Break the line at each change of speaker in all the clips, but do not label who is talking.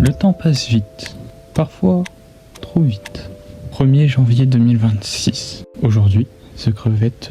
Le temps passe vite, parfois trop vite. 1er janvier 2026. Aujourd'hui, The Crevette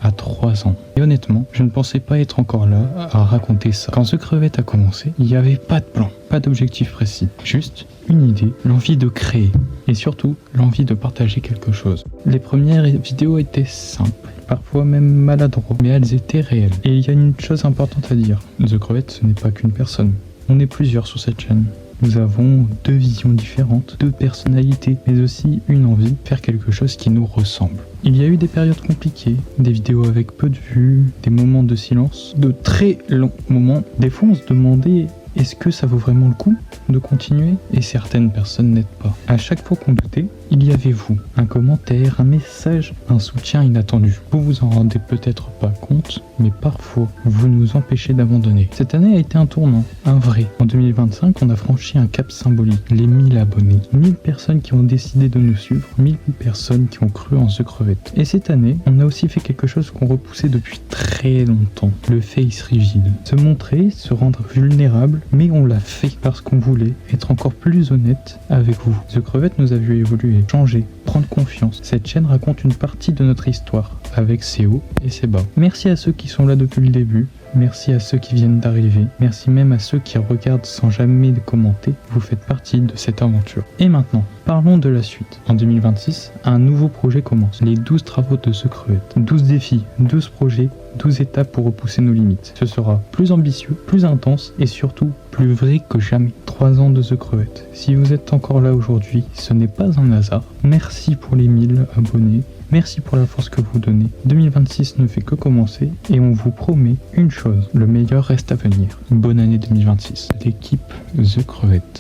a 3 ans. Et honnêtement, je ne pensais pas être encore là à raconter ça. Quand The Crevette a commencé, il n'y avait pas de plan, pas d'objectif précis. Juste une idée, l'envie de créer. Et surtout, l'envie de partager quelque chose. Les premières vidéos étaient simples, parfois même maladroits, mais elles étaient réelles. Et il y a une chose importante à dire. The Crevette, ce n'est pas qu'une personne. On est plusieurs sur cette chaîne. Nous avons 2 visions différentes, 2 personnalités, mais aussi une envie de faire quelque chose qui nous ressemble. Il y a eu des périodes compliquées, des vidéos avec peu de vues, des moments de silence, de très longs moments. Des fois on se demandait, est-ce que ça vaut vraiment le coup de continuer? Et certaines personnes n'aident pas. À chaque fois qu'on doutait, il y avait vous. Un commentaire, un message, un soutien inattendu. Vous vous en rendez peut-être pas compte, mais parfois, vous nous empêchez d'abandonner. Cette année a été un tournant, un vrai. En 2025, on a franchi un cap symbolique. Les 1000 abonnés. 1000 personnes qui ont décidé de nous suivre. 1000 personnes qui ont cru en The Crevette. Et cette année, on a aussi fait quelque chose qu'on repoussait depuis très longtemps. Le face reveal. Se montrer, se rendre vulnérable, mais on l'a fait parce qu'on voulait être encore plus honnête avec vous. The Crevette nous a vu évoluer, changer, prendre confiance. Cette chaîne raconte une partie de notre histoire, avec ses hauts et ses bas. Merci à ceux qui sont là depuis le début. Merci à ceux qui viennent d'arriver. Merci même à ceux qui regardent sans jamais commenter. Vous faites partie de cette aventure. Et maintenant, parlons de la suite. En 2026, un nouveau projet commence. Les 12 travaux de The Crevette. 12 défis, 12 projets, 12 étapes pour repousser nos limites. Ce sera plus ambitieux, plus intense et surtout plus vrai que jamais. 3 ans de The Crevette. Si vous êtes encore là aujourd'hui, ce n'est pas un hasard. Merci pour les 1000 abonnés. Merci pour la force que vous donnez. 2026 ne fait que commencer et on vous promet une chose, le meilleur reste à venir. Bonne année 2026. L'équipe The Crevette.